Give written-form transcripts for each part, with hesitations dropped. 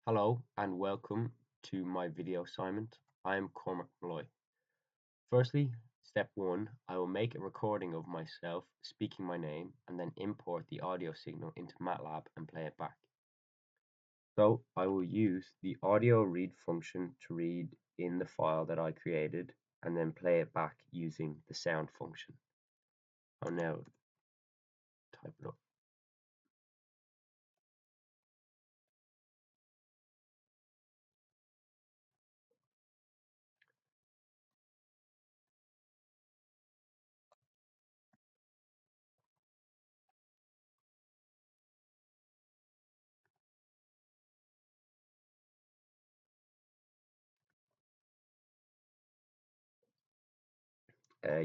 Hello and welcome to my video assignment. I am Cormac Molloy. Firstly, step 1, I will make a recording of myself speaking my name and then import the audio signal into MATLAB and play it back. So I will use the audio read function to read in the file that I created and then play it back using the sound function. I'll now type it up.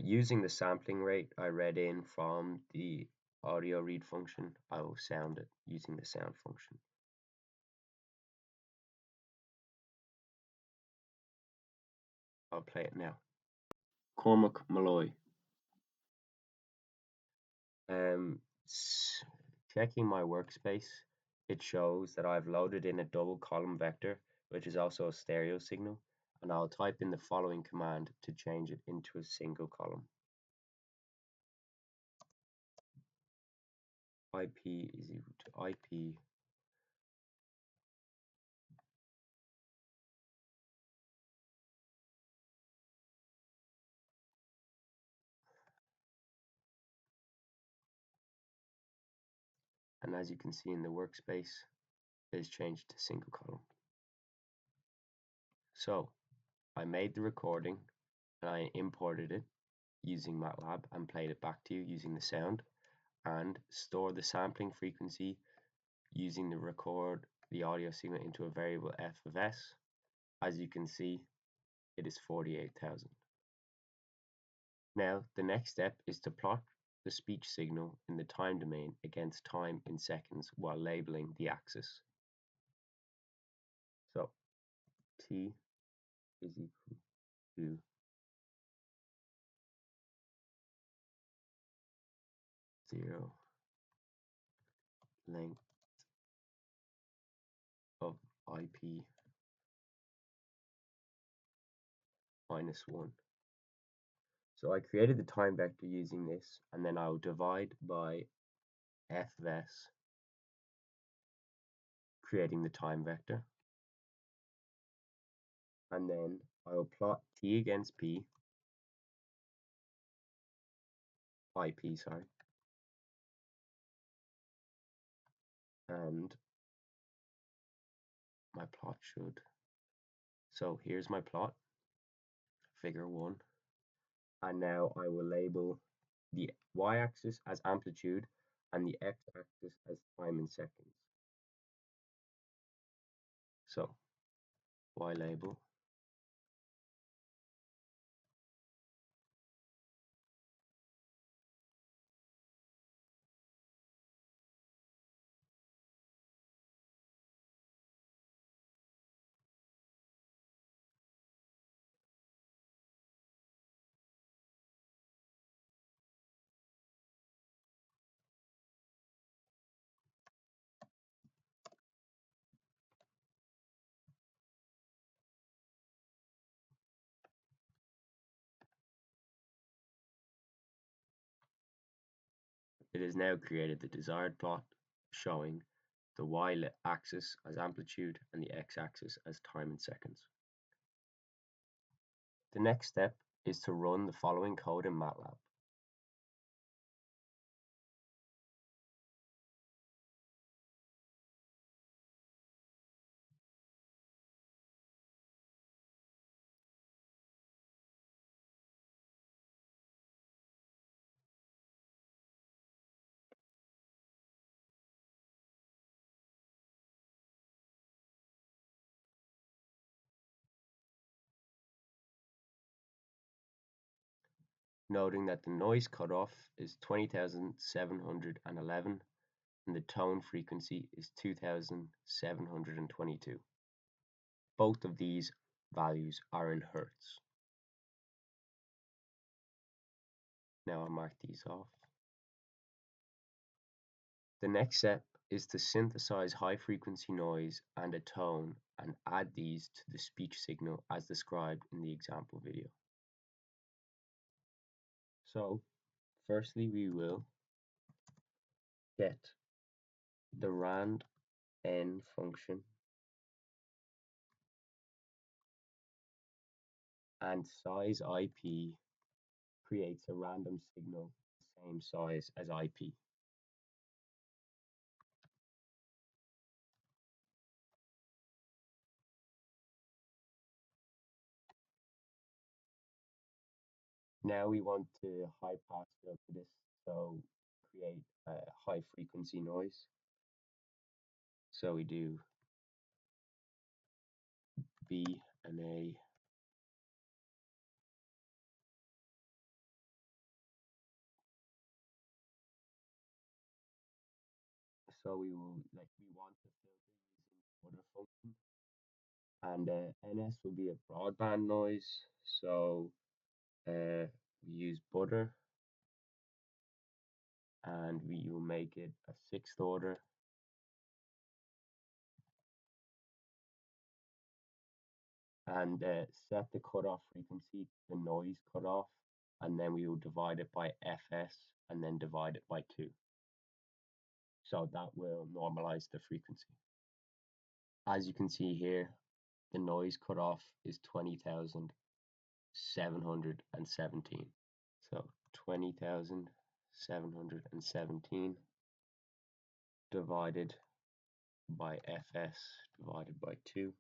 Using the sampling rate I read in from the audio read function, I will sound it using the sound function. I'll play it now. Cormac Molloy. Checking my workspace, it shows that I've loaded in a double column vector, which is also a stereo signal, and I'll type in the following command to change it into a single column. IP is equal to IP and as you can see in the workspace, it is changed to single column. So I made the recording and I imported it using MATLAB and played it back to you using the sound, and store the sampling frequency using the audio signal into a variable f of s. As you can see, it is 48,000. Now the next step is to plot the speech signal in the time domain against time in seconds while labeling the axis. So t is equal to 0 length of IP minus 1. So I created the time vector using this, and then I'll divide by f of s, creating the time vector. And then I'll plot t against p, IP, sorry, and my plot should. So here's my plot, figure 1, and now I will label the y-axis as amplitude and the x-axis as time in seconds. So y label it has now created the desired plot showing the y-axis as amplitude and the x-axis as time in seconds. The next step is to run the following code in MATLAB. Noting that the noise cutoff is 20,711 and the tone frequency is 2,722. Both of these values are in Hertz. Now I'll mark these off. The next step is to synthesize high-frequency noise and a tone and add these to the speech signal as described in the example video. So, firstly, we will get the rand n function and size IP creates a random signal the same size as IP. Now we want to high pass filter this, so create a high frequency noise. So we do B and A, so we want to filter using order function, and NS will be a broadband noise, so we use butter, and we will make it a sixth order, and set the cutoff frequency to the noise cutoff, and then we will divide it by fs and then divide it by 2. So that will normalize the frequency. As you can see here, the noise cutoff is 20,717. So 20,717 divided by fs divided by 2.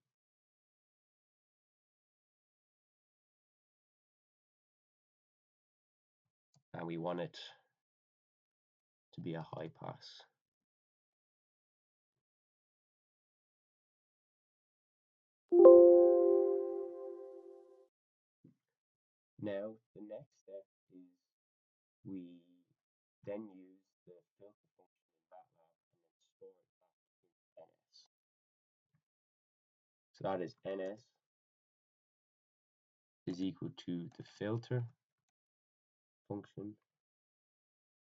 And we want it to be a high pass. Now the next step is we then use the filter function in MATLAB and then store it back in NS. So that is NS is equal to the filter function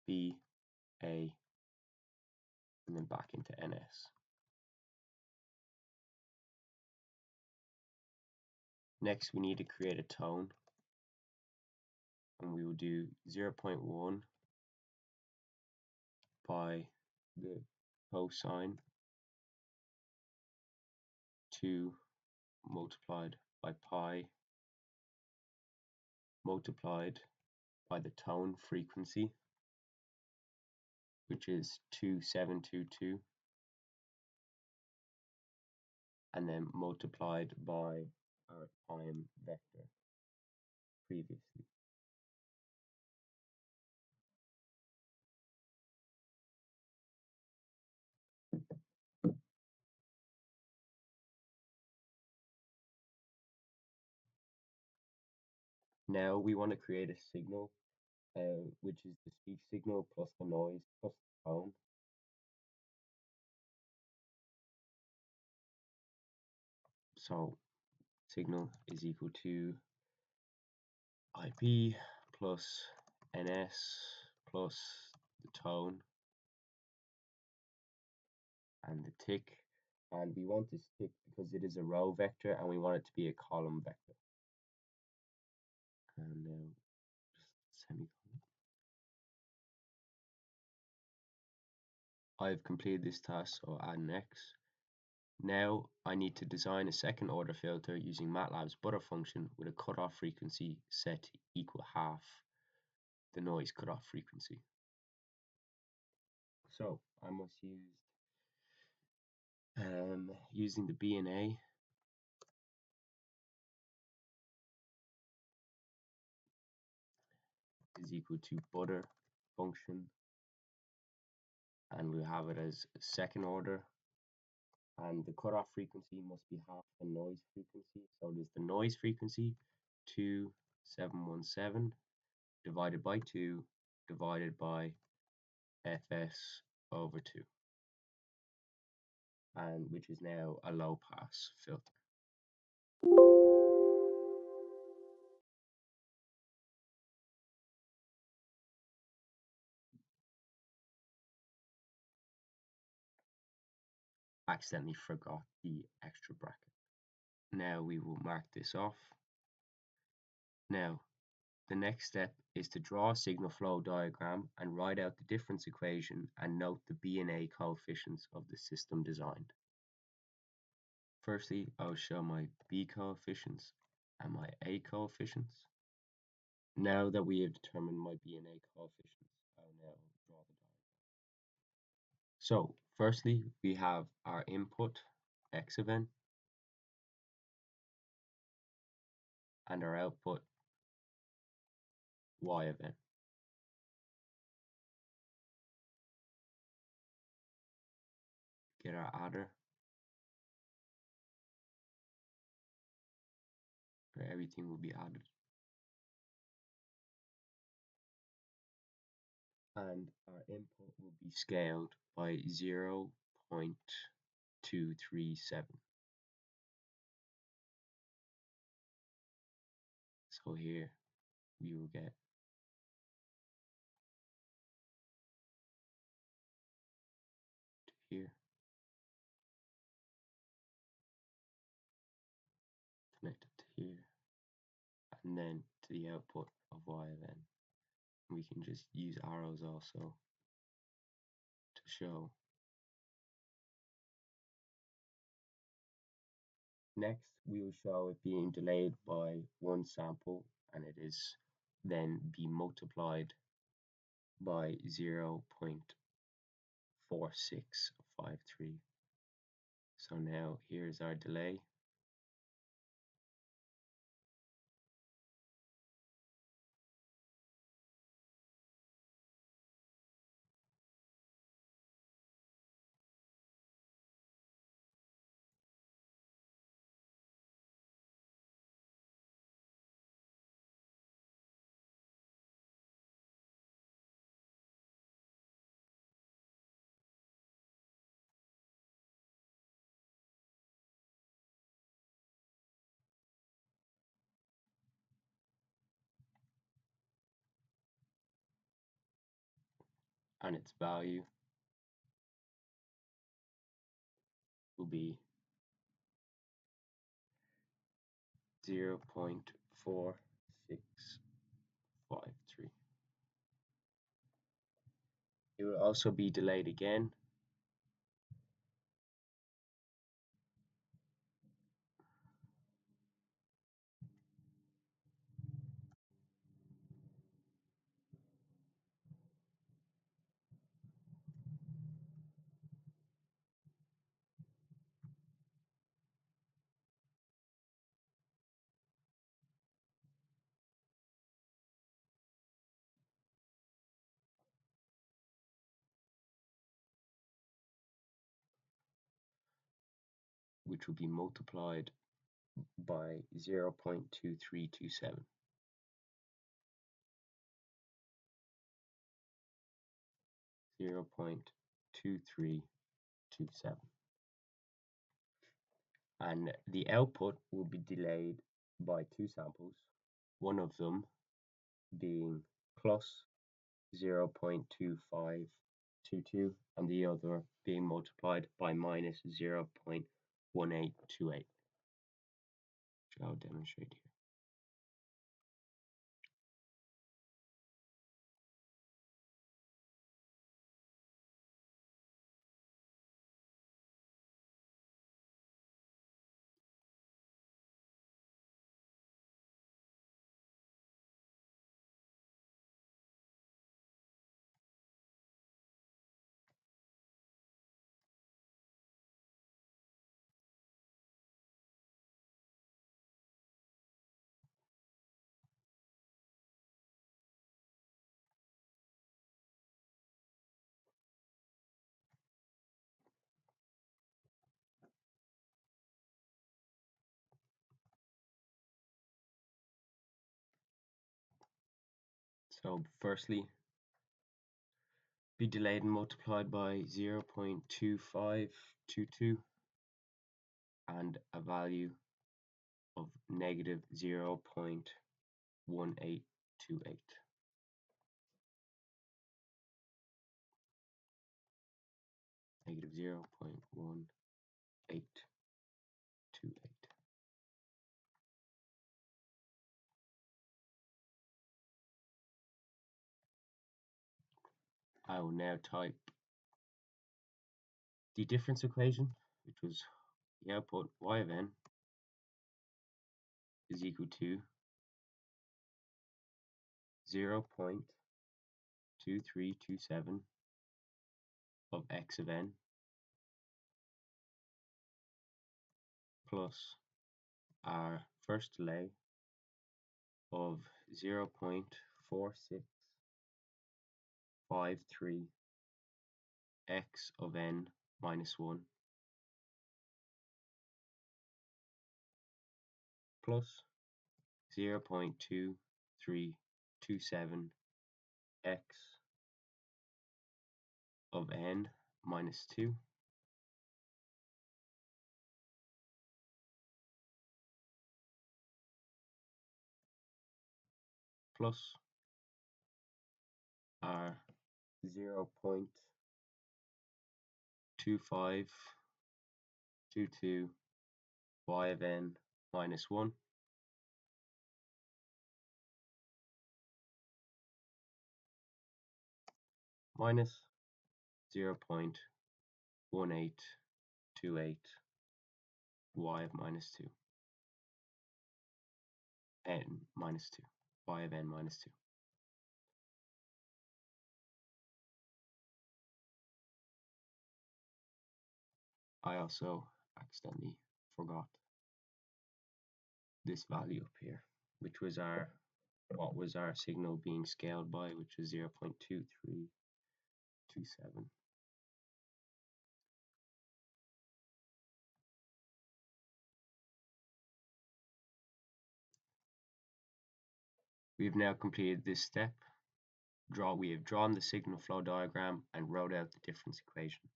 B, A, and then back into NS. Next, we need to create a tone, and we will do 0.1 by the cosine 2 multiplied by pi multiplied by the tone frequency, which is 2722, and then multiplied by our time vector previously. Now we want to create a signal, which is the speech signal plus the noise plus the tone. So signal is equal to IP plus NS plus the tone and the tick, and we want this tick because it is a row vector and we want it to be a column vector. And now just semicolon. I've completed this task, so I'll add an X. Now I need to design a second order filter using MATLAB's butter function with a cutoff frequency set to equal half the noise cutoff frequency. So I must use using the B and A is equal to butter function, and we have it as second order, and the cutoff frequency must be half the noise frequency. So there's the noise frequency 2717 divided by 2 divided by fs over 2, and which is now a low pass filter. accidentally forgot the extra bracket. Now we will mark this off. Now, the next step is to draw a signal flow diagram and write out the difference equation and note the B and A coefficients of the system designed. Firstly, I'll show my B coefficients and my A coefficients. Now that we have determined my B and A coefficients, I'll now draw the diagram. So, firstly, we have our input X of n and our output Y of n. Get our adder, where everything will be added. And our input will be scaled by 0.237. So here we will get to here, connected to here, and then to the output of Y of n. We can just use arrows also to show. Next, we will show it being delayed by one sample, and it is then be multiplied by 0.4653. So now here's our delay. And its value will be 0.4653. It will also be delayed again, which will be multiplied by 0.2327. 0.2327. And the output will be delayed by two samples, one of them being plus 0.2522 and the other being multiplied by minus 0.1828, which I'll demonstrate here. So firstly, be delayed and multiplied by 0.2522 and a value of negative 0.1828. Negative 0.1828. I will now type the difference equation, which was the output y of n is equal to 0.2327 of x of n plus our first delay of 0.4653 x of n minus 1 plus 0.2327 x of n minus 2 plus our 0.2522 y of n minus 1 minus 0.1828 y of minus 2 n minus 2 y of n minus 2. I also accidentally forgot this value up here, which was what was our signal being scaled by, which was 0.2327. We have now completed this step. We have drawn the signal flow diagram and wrote out the difference equation.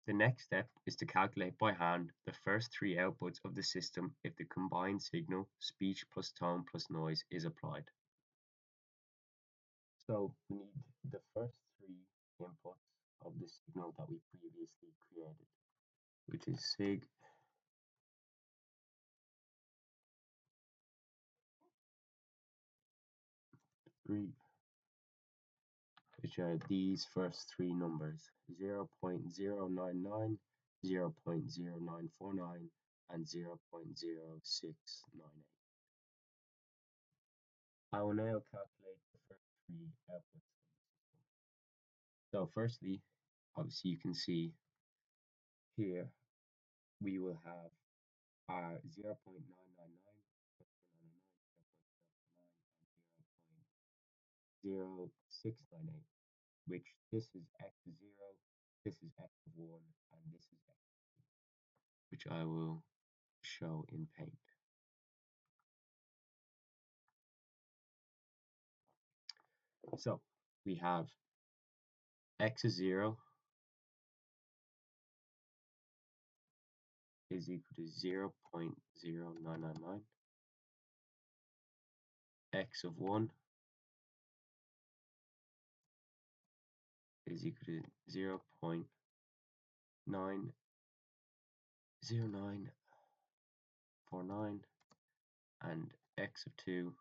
The next step is to calculate by hand the first three outputs of the system if the combined signal speech plus tone plus noise is applied. So we need the first three inputs of the signal that we previously created, which is sig, which are these first three numbers, 0.099, 0.0949, and 0.0698. I will now calculate the first three outputs. So firstly, obviously you can see here we will have our 0.999, 0.0698, which this is x0, this is x1, and this is x2, which I will show in paint. So we have x is 0 is equal to 0.0999, x of 1 is equal to 0.90949, and x of 2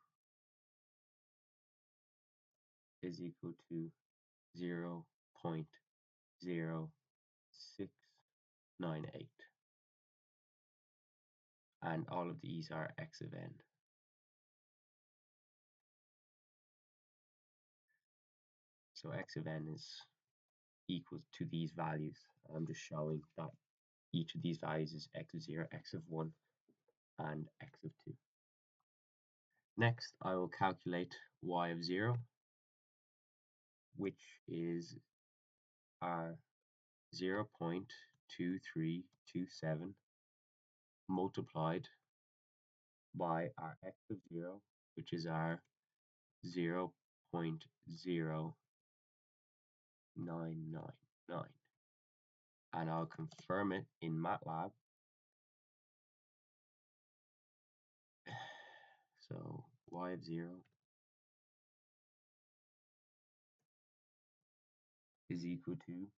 is equal to 0.0698, and all of these are x of n. So x of n is equal to these values. I'm just showing that each of these values is x of 0, x of 1, and x of 2. Next, I will calculate y of 0, which is our 0.2327 multiplied by our x of 0, which is our 0.0999. And I'll confirm it in MATLAB. So y of 0 is equal to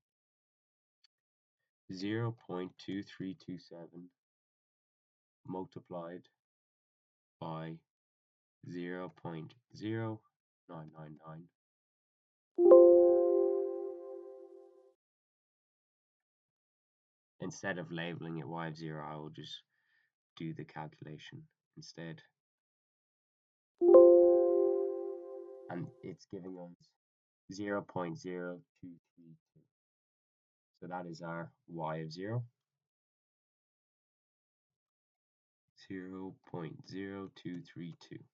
0.2327 multiplied by 0.0999 999. Instead of labeling it y of 0, I will just do the calculation instead. And it's giving us 0.0232. So that is our y of 0. 0.0232.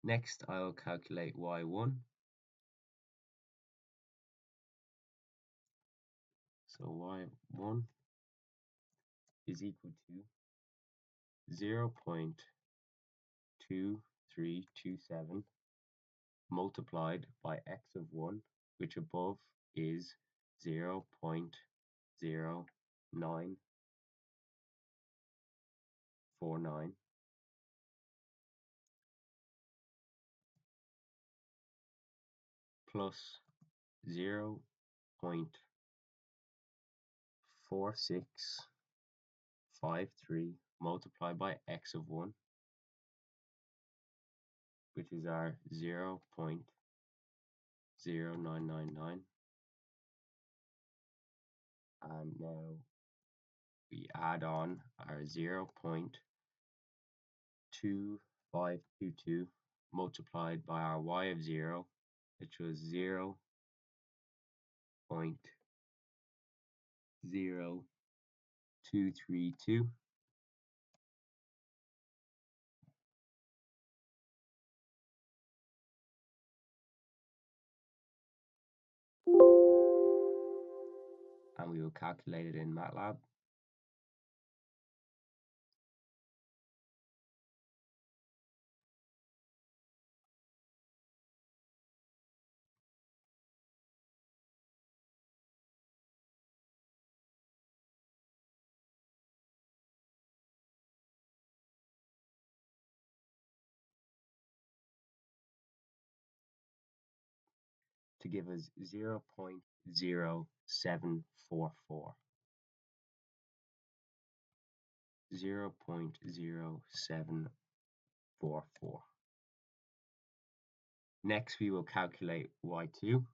Next, I will calculate y1. So y1 is equal to 0.2327 multiplied by x of 1, which above is 0.0949, plus 0.4653 multiplied by x of 1, which is our 0.0999. And now we add on our 0.2522 multiplied by our y of 0, which was 0.0232, and we will calculate it in MATLAB. To give us 0.0744. 0.0744. Next, we will calculate y2.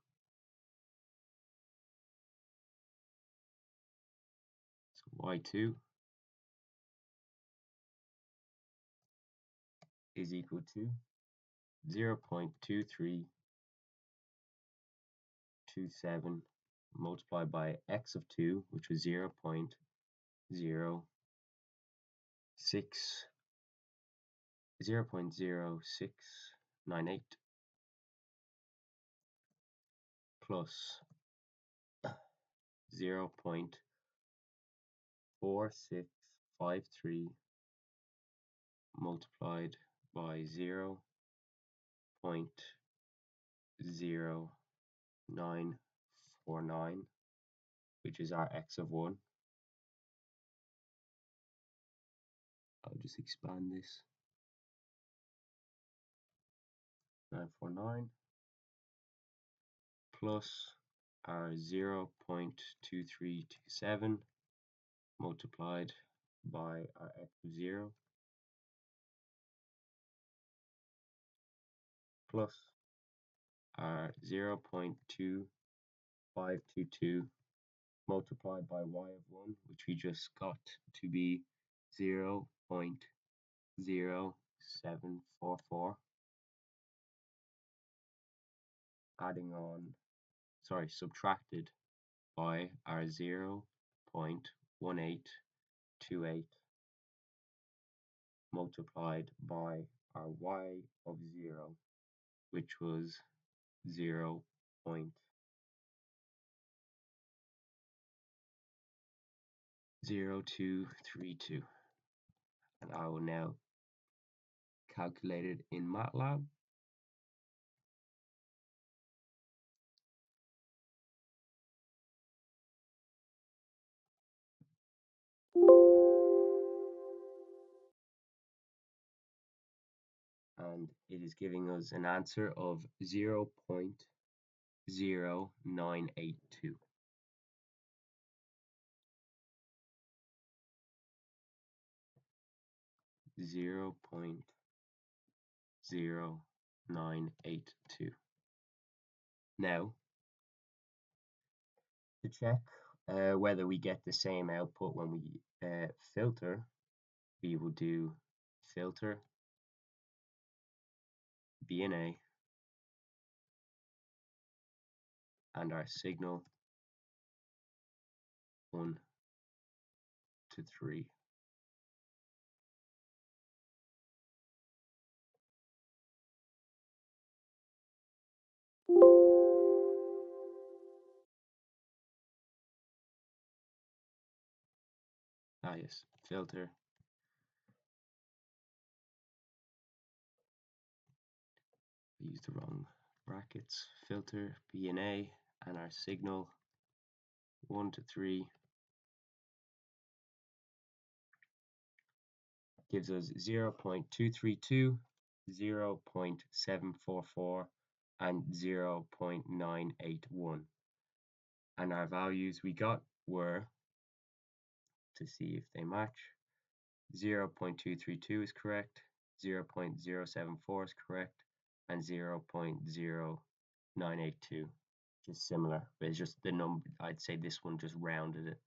So y2 is equal to 0.2327 multiplied by x of 2, which was 0.0698 plus 0.4653 multiplied by 0.0949, which is our x of 1. I'll just expand this. 949 plus our 0.2327 multiplied by our x of 0 plus our 0.2522 multiplied by y of 1, which we just got to be 0.0744, subtracted by our 0.1828 multiplied by our y of 0, which was 0.0232. And I will now calculate it in MATLAB. And it is giving us an answer of 0.0982. 7.982. Now, to check whether we get the same output when we filter, we will do filter BNA and our signal 1 to 3. Yes, filter. I used the wrong brackets. Filter BNA and our signal 1 to 3 gives us 0.232, 0.744, and 0.981. And our values we got were, to see if they match, 0.232 is correct, 0.074 is correct, and 0.0982 is similar, but it's just the number. I'd say this one just rounded it.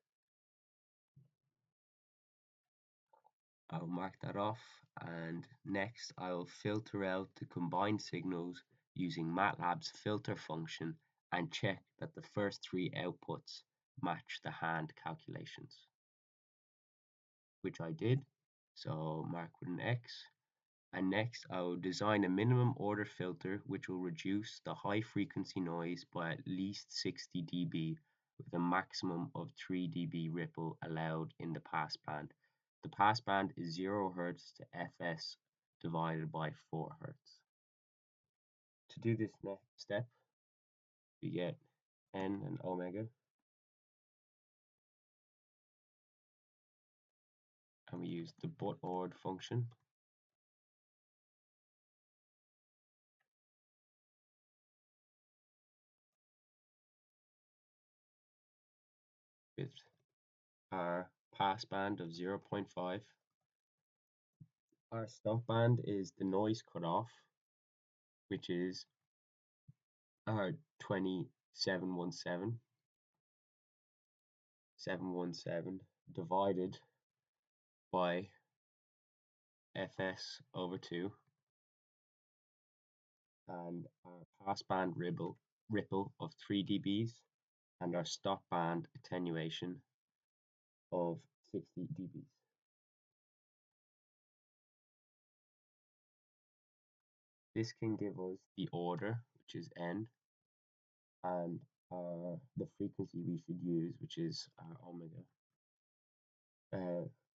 I'll mark that off, and next I'll filter out the combined signals using MATLAB's filter function and check that the first three outputs match the hand calculations, which I did, so mark with an X. And next I will design a minimum order filter which will reduce the high frequency noise by at least 60 dB with a maximum of 3 dB ripple allowed in the passband. The passband is 0 Hz to Fs divided by 4 Hz. To do this next step, we get N and omega, and we use the but_ord function. With our passband of 0.5. Our stop band is the noise cutoff, which is our 717 divided by Fs over 2, and our passband ripple of 3 dBs, and our stop band attenuation of 60 dBs. This can give us the order, which is N, and the frequency we should use, which is our omega,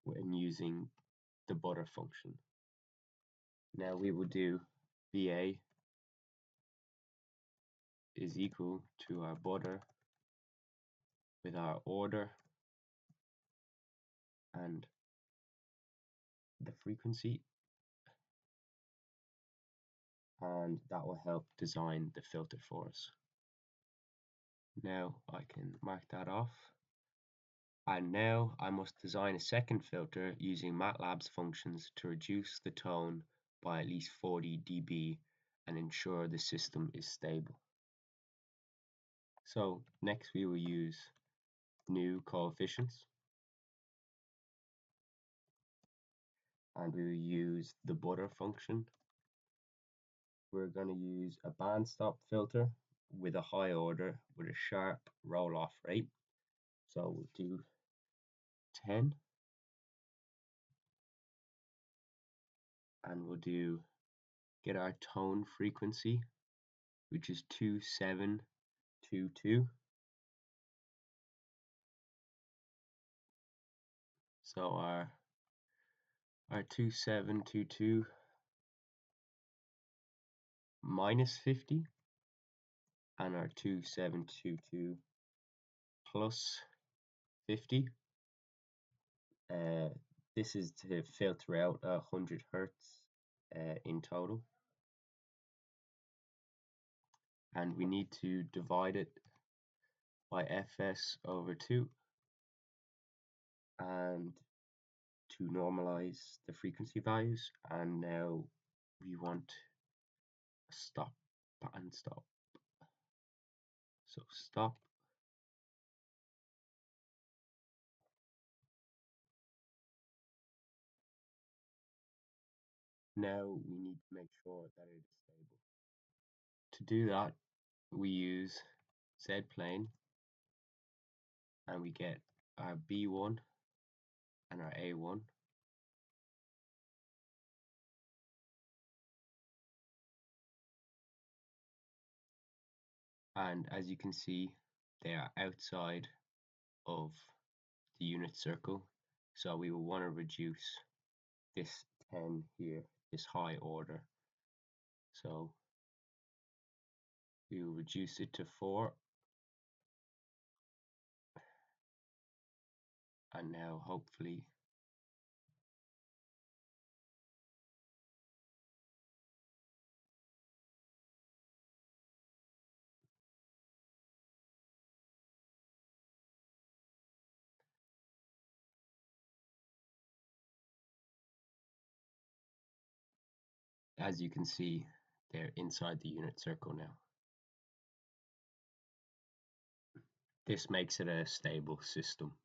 when using the butter function. Now we will do VA is equal to our butter with our order and the frequency, and that will help design the filter for us. Now I can mark that off, and now I must design a second filter using MATLAB's functions to reduce the tone by at least 40 dB and ensure the system is stable. So next we will use new coefficients, and we will use the butter function. We're going to use a band stop filter with a high order with a sharp roll off rate. So we'll do 10, and we'll get our tone frequency, which is 2722. So our 2722 minus 50 and our 2722 plus 50. This is to filter out 100 Hertz in total, and we need to divide it by Fs over 2 and to normalize the frequency values. And now we want stop and stop. So stop. Now we need to make sure that it is stable. To do that, we use zplane and we get our B1 and our A1. And as you can see, they are outside of the unit circle. So we will want to reduce this 10 here, this high order. So we will reduce it to 4. And now hopefully as you can see, they're inside the unit circle now. This makes it a stable system.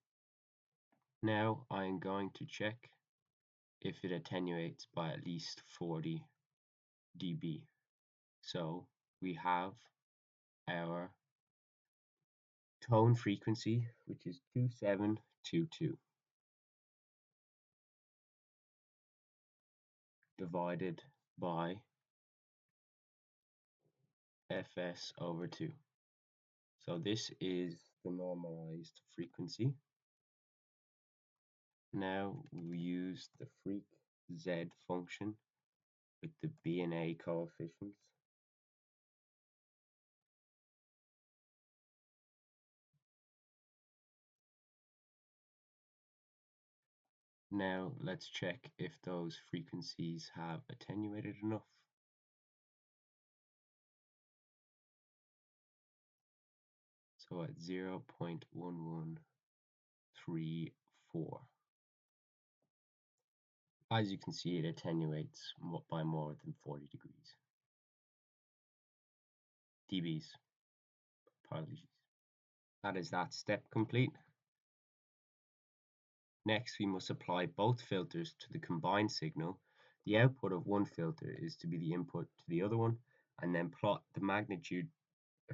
Now I'm going to check if it attenuates by at least 40 dB. So we have our tone frequency, which is 2722, divided by Fs over 2. So this is the normalized frequency. Now we use the freq z function with the B and A coefficients. Now let's check if those frequencies have attenuated enough. So at 0.1134. As you can see, it attenuates by more than 40 dBs. Apologies. That is that step complete. Next, we must apply both filters to the combined signal. The output of one filter is to be the input to the other one, and then plot the magnitude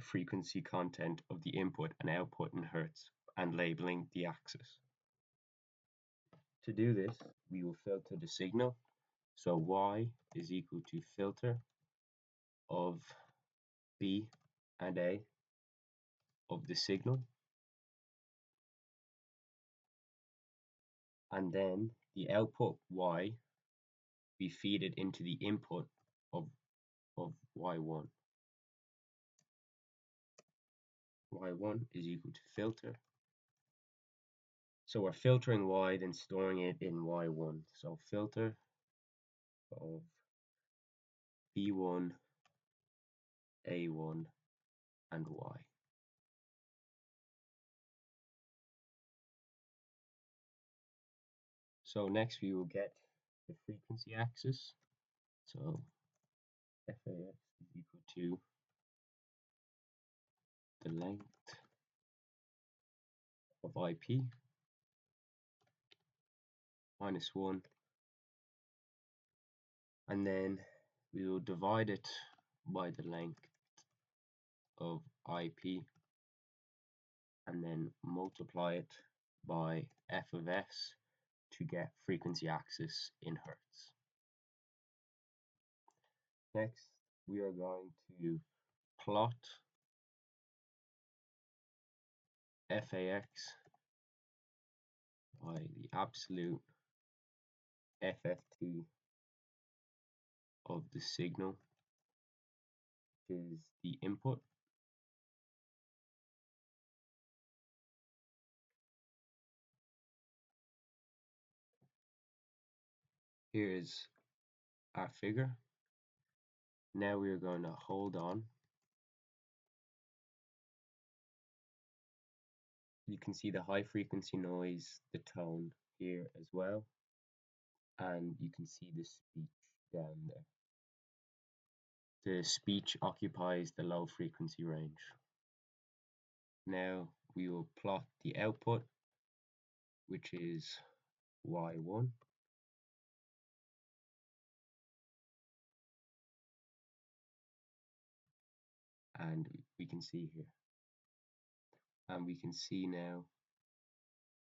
frequency content of the input and output in Hertz and labeling the axis. To do this, we will filter the signal. So Y is equal to filter of B and A of the signal, and then the output Y, we feed it into the input of Y1. Y1 is equal to filter. So we're filtering Y, then storing it in Y1. So filter of B1, A1, and Y. So next we will get the frequency axis. So FAX is equal to the length of IP minus 1, and then we will divide it by the length of IP and then multiply it by f of s to get frequency axis in Hertz. Next, we are going to plot FAX by the absolute FFT of the signal, which is the input. Here is our figure. Now we are going to hold on. You can see the high frequency noise, the tone here as well, and you can see the speech down there. The speech occupies the low frequency range. Now we will plot the output, which is Y1, and we can see here. And we can see now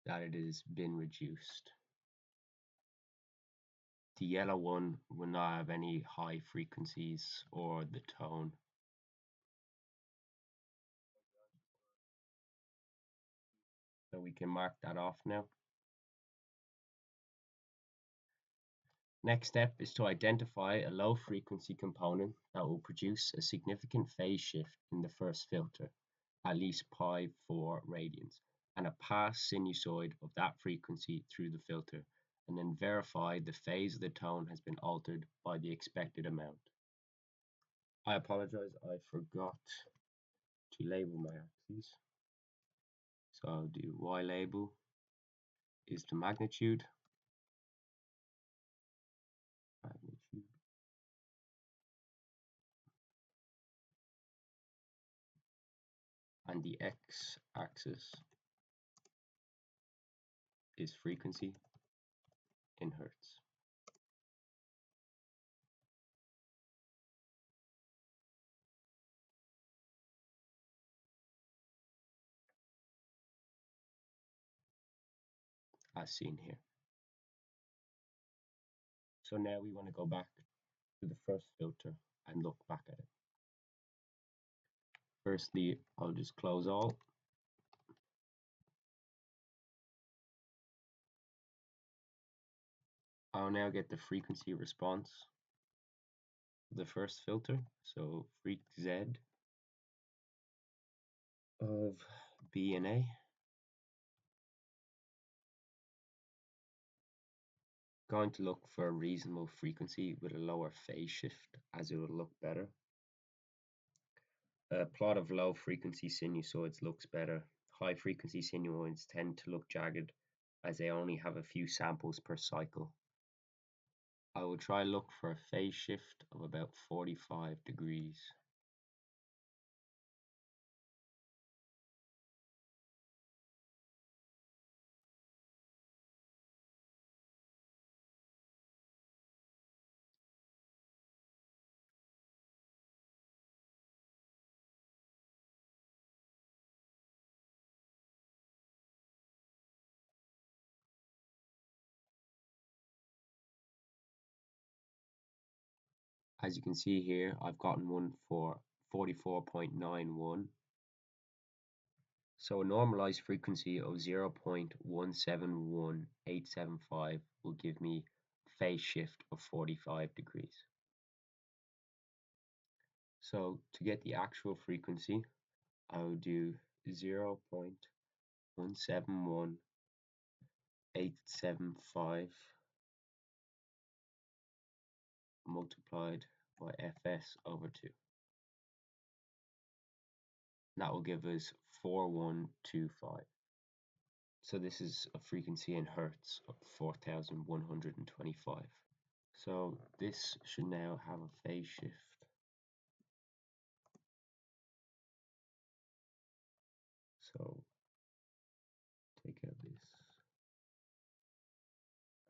that it has been reduced. The yellow one will not have any high frequencies or the tone. So we can mark that off now. Next step is to identify a low frequency component that will produce a significant phase shift in the first filter, at least pi4 radians, and a pass sinusoid of that frequency through the filter, and then verify the phase of the tone has been altered by the expected amount. I apologize, I forgot to label my axes. So I'll do Y label is the magnitude, and the X axis is frequency in Hertz. As seen here. So now we want to go back to the first filter and look back at it. Firstly, I'll just close all. I'll now get the frequency response of the first filter, so freq Z of B and A. Going to look for a reasonable frequency with a lower phase shift, as it will look better. A plot of low frequency sinusoids looks better. High frequency sinusoids tend to look jagged as they only have a few samples per cycle. I will try look for a phase shift of about 45 degrees. As you can see here, I've gotten one for 44.91. So a normalized frequency of 0.171875 will give me a phase shift of 45 degrees. So to get the actual frequency, I will do 0.171875 multiplied by Fs over 2. That will give us 4125. So this is a frequency in Hertz of 4125. So this should now have a phase shift. So take out this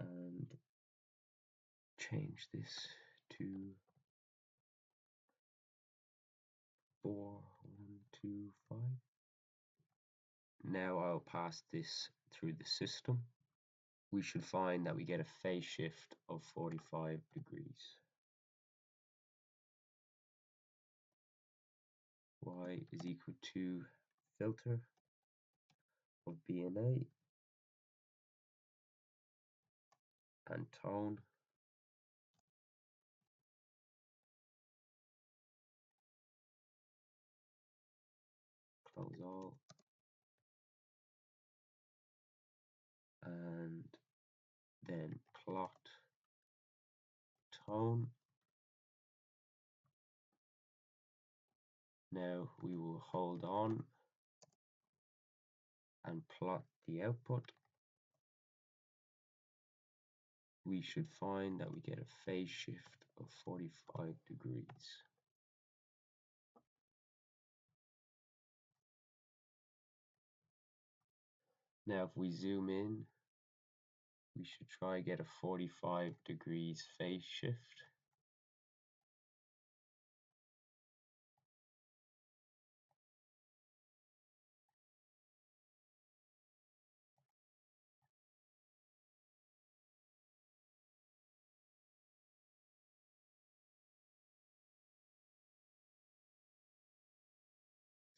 and change this to 4125. Now I'll pass this through the system. We should find that we get a phase shift of 45 degrees. Y is equal to filter of B and A and tone close all, and then plot tone. Now we will hold on and plot the output. We should find that we get a phase shift of 45 degrees. Now if we zoom in, we should try get a 45 degrees phase shift.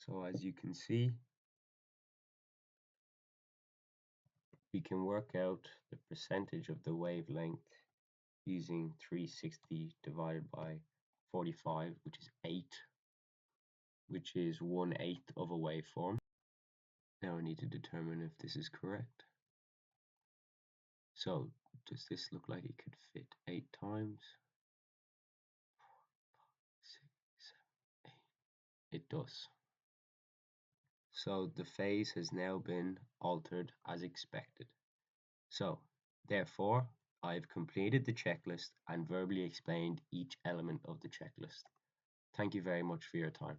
So as you can see, we can work out the percentage of the wavelength using 360 divided by 45, which is 8, which is 1/8 of a waveform. Now I need to determine if this is correct. So does this look like it could fit 8 times? 6, 7, 8. It does. So the phase has now been altered as expected. So therefore, I've completed the checklist and verbally explained each element of the checklist. Thank you very much for your time.